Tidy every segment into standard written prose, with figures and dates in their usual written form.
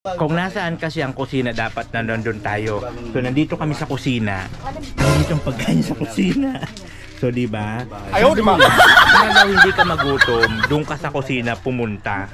Kung nasaan kasi ang kusina, dapat nandun tayo. So nandito kami sa kusina. Nandito ang pagkain sa kusina. So di ba? Ayaw, di ba? Para daw hindi ka magutom, doon ka sa kusina pumunta.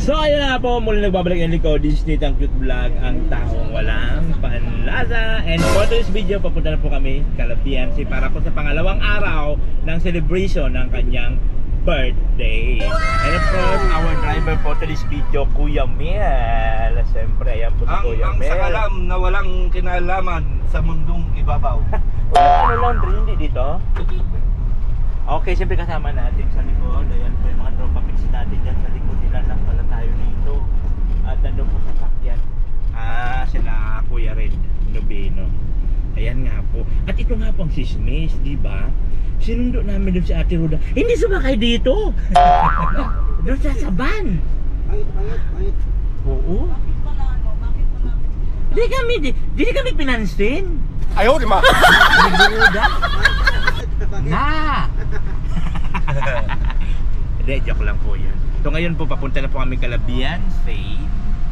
So ayun na po, muli nagbabalik ang likod. This is Nathan Cute Vlog, ang taong walang panlasa. And for this video, papunta na po kami kala PMC para po sa pangalawang araw ng celebration ng kanyang birthday. And of course, our driver po to this video, Kuya Mel. Siyempre, ayan po si Kuya Mel. Ang sakalam na walang kinalaman sa mundong ibabaw. Ano laundry, hindi dito? Okay, siyempre kasama natin sa likod. Ayan po yung mga tropa pits natin dyan sa likod. Nila lang pala tayo dito. At nandun po sa sakyan. Sila Kuya Red Nobeno. Ayan nga po. At ito nga po ang sismis, di ba? Sinundo namin doon si Ate Ruda. Hindi sumakay dito. Doon sa Saban. Ayit. Oo. Hindi kami pinansin. Ayaw, di ba? Ate Ruda. Na. Hindi, joke lang po yan. So ngayon po, papunta na po kami kala Beyonce.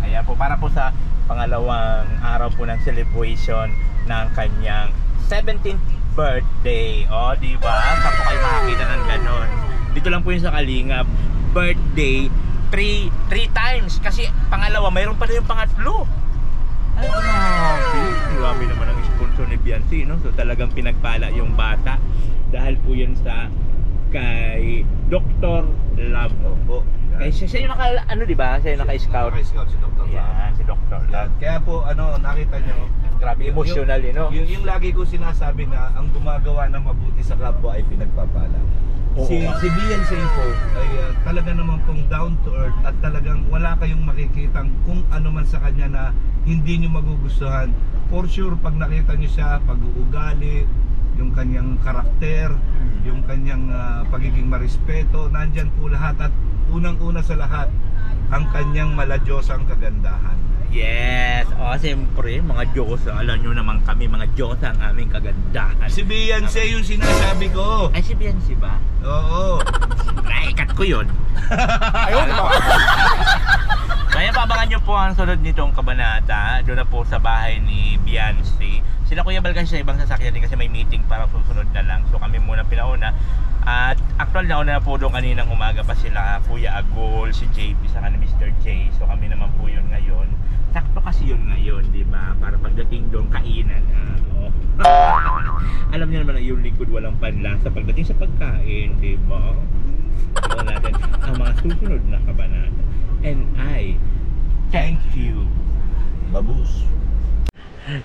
Ayan po, para po sa pangalawang araw po ng celebration ng kanyang 17th birthday. O, di ba? Saan po kayo makakita ng ganon? Dito lang po yung sa Kalingap. Birthday, 3 times. Kasi pangalawa, mayroon pa na yung pangatlo. Ay, grabe naman ang sponsor ni Beyonce, no? So talagang pinagpala yung bata. Dahil po yun sa kay Dr. Love po. Kaya siya yung di ba? Siya yung naka-scout. Naka-scout si Dr. Love. Yan, si Dr. Love. Kaya po, nakita nyo, Grabe emotional, yung lagi ko sinasabi na ang gumagawa ng mabuti sa kapwa ay pinagpapala. Si Beyonce po ay talaga naman pong down to earth at talagang wala kayong makikitang kung ano man sa kanya na hindi nyo magugustuhan. For sure, pag nakita nyo siya, pag-uugali, yung kanyang karakter, yung kanyang pagiging marespeto, nandyan po lahat. At unang-una sa lahat, ang kanyang maladyosang kagandahan. Yes, siyempre, mga Diyos, alam nyo naman kami, mga Diyos ang aming kagandahan. Si Beyonce yung sinasabi ko. Ay, si Beyonce ba? Oo. Naikat ko yun. Ayun ba? Kaya pabangan nyo po ang sunod nitong kabanata. Doon na po sa bahay ni Beyonce. Sila Kuya Bal kasi sa ibang sasakyan din kasi may meeting para susunod na lang. So kami muna pinauna. At actual nauna na po doon kaninang umaga pa sila Kuya Agol, si JP sa ni Mr. J. So kami naman po yun ngayon. Sakto kasi yun ngayon, di ba? Para pagdating doon kainan. Alam niyo naman na yung lingkod walang panlasa pagdating sa pagkain, di ba? Alam natin ang mga susunod na kabanata. And I thank you, Babus.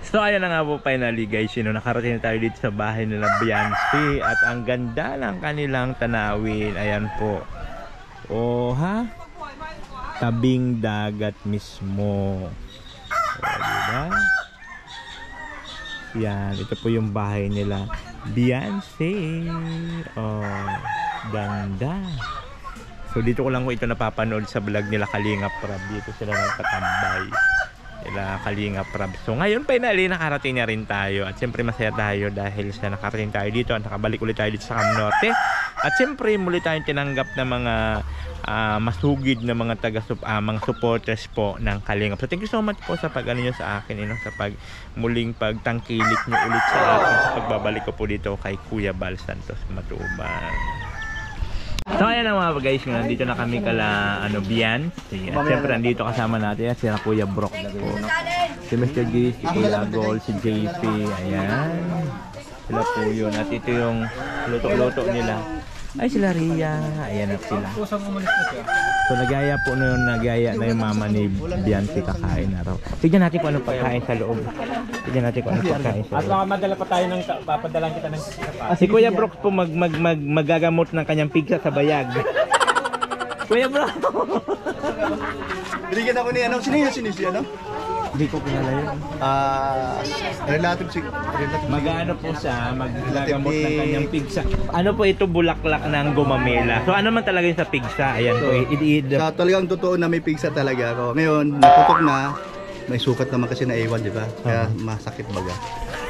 So ayun na nga po finally guys, nakarating na tayo dito sa bahay nila Beyonce. At ang ganda ng kanilang tanawin. Ayan po. Oh ha? Tabing dagat mismo. O, diba? Yan, ito po yung bahay nila Beyonce. Oh, ganda. So dito ko lang po ito napapanood sa vlog nila Kalingap Rab. Dito sila nagtatambay nila Kalingap Rab. So ngayon finally nakarating na rin tayo. At siyempre masaya tayo dahil sa nakarating tayo dito. At nakabalik ulit tayo dito sa Cam Norte. At siyempre muli tayong tinanggap ng mga masugid na mga mga supporters po ng Kalingap. So thank you so much po sa pag-ano nyo sa akin, sa muling pagtangkilik nyo ulit sa akin sa pagbabalik ko po dito kay Kuya Bal Santos Matubang. So ayan na mga guys, nandito na kami kala Beyonce. At siyempre nandito kasama natin si Kuya Brock po, si Mr. G, si Kuya Agol, si JP. Ayan, sila po yun. At ito yung luto-luto nila. Ay, sila Ria. Ayan na sila. So nagaya po na yung mama ni Beyonce kakain na raw. Tignan natin kung anong pagkain sa loob. Tignan natin kung anong pagkain sa loob. At madala pa tayo ng papadalan kita ng si Kuya Brooks po magagamot ng kanyang pigsa sa bayag. Kuya Brooks! Binigyan ako ni sino si Hindi ko kilala yun. Relative. Mag-ano po siya, magagamot ng kanyang pigsa. Ano po ito, bulaklak ng gumamela. So ano man talaga yung sa pigsa? Ayan po. Sa talagang totoo na may pigsa talaga ako. Ngayon, naputok na. May sukat naman kasi na A1, di ba? Kaya masakit baga.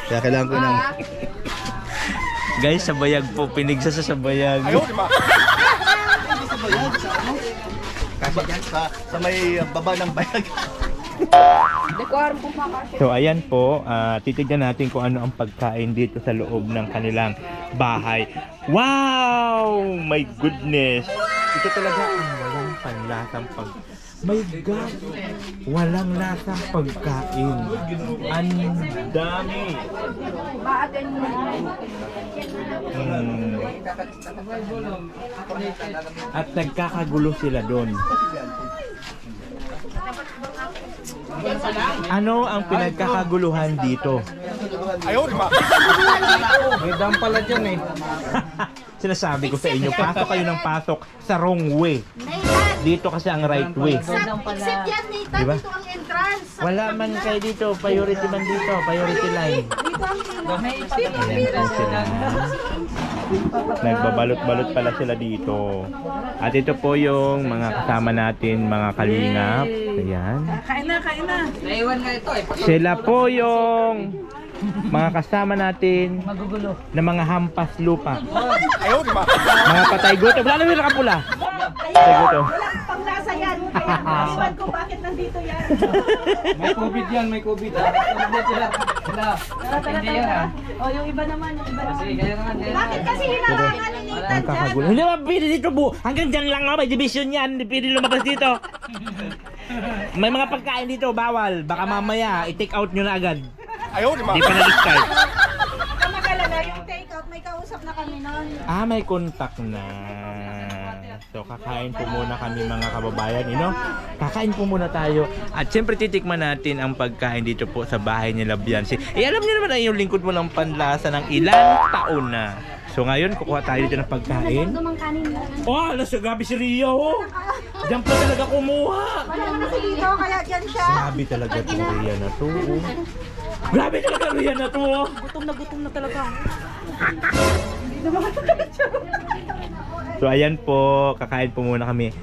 Kaya kailangan ko ng... Guys, sa bayag po. Pinigsa sa bayag. Ayaw, di ba? ko yan sa ano? Sa may baba ng bayag. So ayan po, titignan natin kung ano ang pagkain dito sa loob ng kanilang bahay. Wow! My goodness! Ito talaga ang walang panlasang My God! Walang lasang pagkain. Ang dami! At nagkakagulo sila doon. Ano ang pinagkakaguluhan dito? May dam pala dyan eh. Sinasabi ko sa inyo, pasok kayo ng pasok sa wrong way. Dito kasi ang right way. Exit yan, Nathan. Diba? Dito ang entrance. Wala man kayo dito, priority man dito, priority line. Ayan sila. Nagbabalot-balot pala sila dito. At ito po yung mga kasama natin, mga kalingap. Ayan. Kain na, kain na. Naiwan nga ito eh. Sila po yung mga kasama natin na mga hampas lupa. Mga patay gutom. Wala naman nakapula. Patay gutom. Walang panglasa yan. Kaya naiwan ko bakit nandito yan. May COVID yan, may COVID. Hindi yan ha. O, yung iba naman, yung iba naman. Sige, kaya naman. Bakit kasi hinarangan ni Nathan Ang dyan? kakagulo. Hindi ba pwede dito bu? Hanggang dyan lang may division yan. Hindi pwede lumabas dito. May mga pagkain dito, bawal. Baka mamaya, i-take out nyo na agad. Hindi pa na-discard. Kamagalala, yung take-out, may kausap na kami noon. May contact na. So, kakain po muna kami mga kababayan, Kakain po muna tayo. At syempre titikman natin ang pagkain dito po sa bahay nila Biancy. Alam niyo naman na yung lingkod mo ng panlasa ng ilang taon na. So ngayon, kukuha tayo dito ng pagkain. Alas, grabe si Rio, Diyan pa talaga kumuha. Wala na kasi dito, kaya dyan siya. Grabe talaga itong Ria na to, Grabe talaga Ria na to, Gutom na talaga. So ayan po, kakain po muna kami.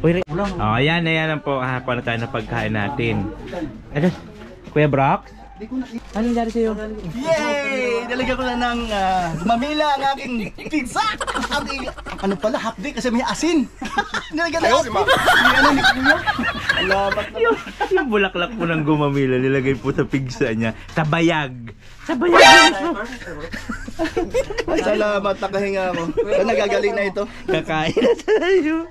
Uy, ayan ang po, kuha na tayo ng pagkain natin. Ano, Kuya Brox? Anong nangyari sa'yo? Yay! Nalagyan ko na ng gumamila ang aking pizza! Ano pala, half day kasi may asin! Nalagyan na asin! Ni Kuya! Salamat na. Yung bulaklak po ng gumamila, nilagay po sa pigsa niya. Tabayag! Tabayag! Ay, salamat, nakahinga ako. Nagagaling na ito. Kakain na tayo.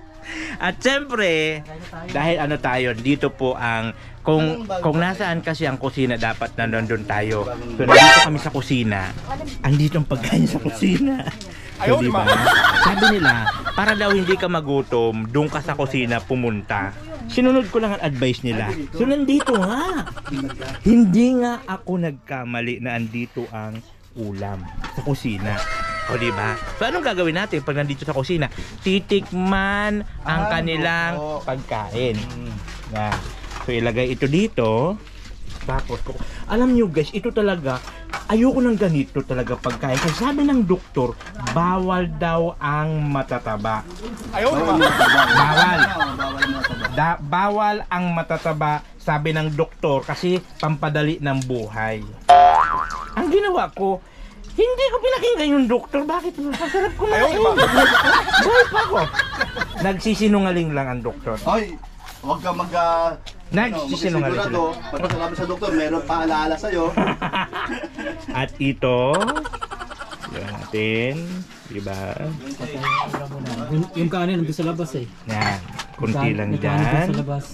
At siyempre, dahil tayo, dito po ang kung nasaan kasi ang kusina, dapat nandun tayo. So nandito kami sa kusina. Andito ang pagkain sa kusina. So diba? Sabi nila, para daw hindi ka magutom, doon ka sa kusina pumunta. Sinunod ko lang ang advice nila. So nandito nga. Hindi nga ako nagkamali na andito ang ulam sa kusina. O diba? So anong gagawin natin pag nandito sa kusina? Titikman ang kanilang pagkain. Yan. So ilagay ito dito. Tapos, alam nyo guys, ito talaga, ayoko ng ganito talaga pagkain. Kasi sabi ng doktor, bawal daw ang matataba. Bawal. Bawal ang matataba, sabi ng doktor, kasi pampadali ng buhay. Ang ginawa ko, hindi ko pinakinggan yung doktor. Bakit? Masarap kumain. Buhay pa ko. Nagsisinungaling lang ang doktor. Ay, huwag ka Nagsisinungaling sila. Pagkasalamat sa doktor, meron pa alaala sa'yo. At ito, yun natin, diba? Yung kanin nandun sa labas eh. Yan, kunti lang May kanin dun dyan. sa labas.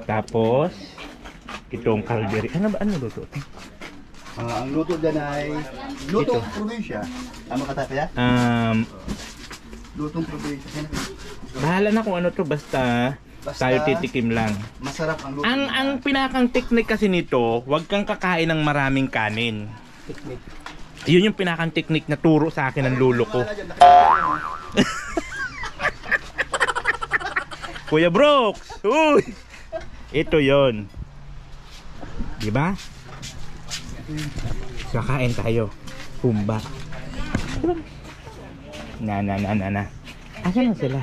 Tapos, itong kaldereta. Ano luto? Ang luto dyan ay lutong probinsya. Tama ka tayo? Lutong probinsya. Bahala na kung ano to, basta tayo titikim lang. Masarap ang luto. Ang pinakang technique kasi nito, huwag kang kakain ng maraming kanin. Yun yung pinakang technique na turo sa akin ng lolo ko. Kuya Brooks! Uy! Ito yon, diba? Kakain tayo. Pumba. Na. Asan na sila?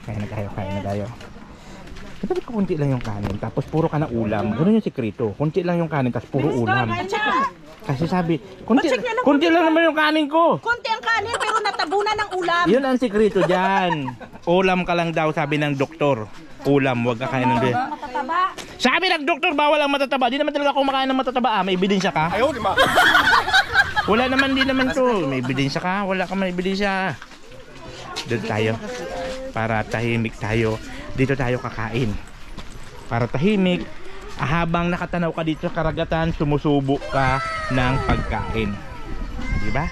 Kain na tayo. Sabi ko kunti lang yung kanin, tapos puro ka na ulam. Ganun yung sikreto. Kunti lang yung kanin, tapos puro ulam. Kasi sabi, kunti lang naman yung kanin ko. Konti ang kanin pero natabunan ng ulam. Yun ang sikreto dyan. Ulam ka lang daw, sabi ng doktor. Ulam, wag ka kain ng doon. Matataba. Sabi ng doktor, bawal ang matataba. Di naman talaga ako kumakain ng matataba. May ebidensya ka? Ayaw, di ba? Wala naman, di naman to. May ebidensya ka? Wala ka may ebidensya. Doon tayo. Para tahimik tayo. Dito tayo kakain. Para tahimik. Habang nakatanaw ka dito sa karagatan, sumusubo ka ng pagkain. Di ba?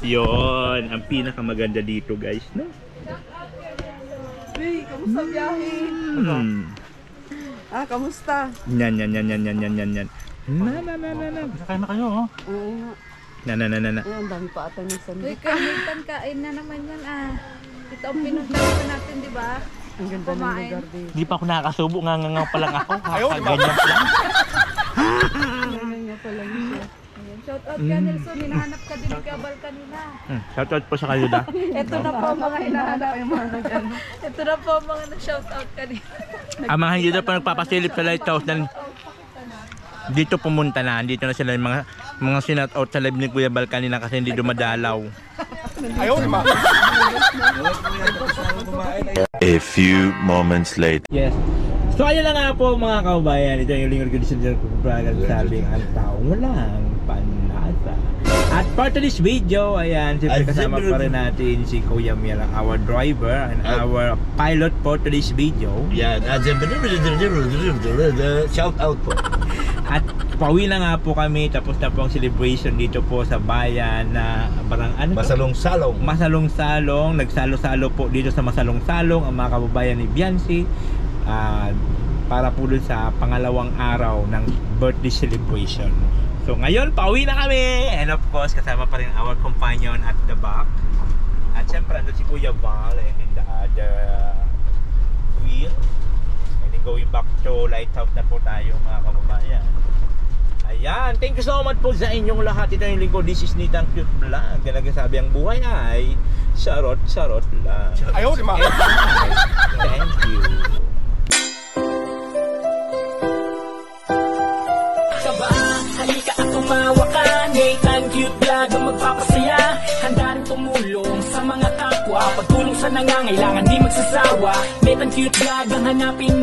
Yon, ang pinakamaganda dito, guys, no? Hey, kamusta biyahe? Kamusta? Yan. Na. Kakain na kayo, oh. Oo nga. Na. Ay, ang dami pa ata ng sandali. Uy, kain na naman yan Ito ang pinuntahan natin, di ba? Ang ganda ng lugar dito. Hindi pa ako nakakasubo, nga pa lang ako. Ganyan pa lang. Nga pa lang siya. Shout out ka, Nelson. Hinahanap ka din ni Kabal kanina. Shoutout po sa kayo da. Ito na po ang mga hinahanap. Ito na po ang mga na-shout out kanina. Ang mga hindi na pa nagpapasilip sa lighthouse na dito pumunta na. Dito na sila yung mga sinout out sa live ni Kuya Bal kanina kasi hindi dumadalaw. Ayaw, di ba? A few moments later. Yes. So ayun na nga po mga kaubayan. Ito yung lingkod ko sa Braga sabing ang taong walang panasa. At part of this video, ayan, siyempre kasama pa rin natin si Kuya Miel, our driver and our pilot for today's video. Yan, shout out po. At pauwi na nga po kami, tapos na po ang celebration dito po sa bayan na parang ano? Masalong-salong. Masalong-salong, nagsalo-salo po dito sa Masalong-salong ang mga kababayan ni Biancy para po dun sa pangalawang araw ng birthday celebration. So ngayon, pauwi na kami! And of course, kasama pa rin our companion at the back. At syempre, andun si Kuya Val and in the other wheel. And then going back to lighthouse na po tayo mga kababayan. Ayan, thank you so much po sa inyong lahat. Ito yung lingkod, this is Nitang Cute Vlog. Kaya nagsasabi ang buhay ay sarot-sarot lang. Ayaw, di ba? Thank you. Halika at tumawa ka, Nathan Cute Vlog ang magpapasaya. Handa rin tumulong sa mga kapwa, pagtulong sa nangangailangan di magsasawa. Nathan Cute Vlog ang hanapin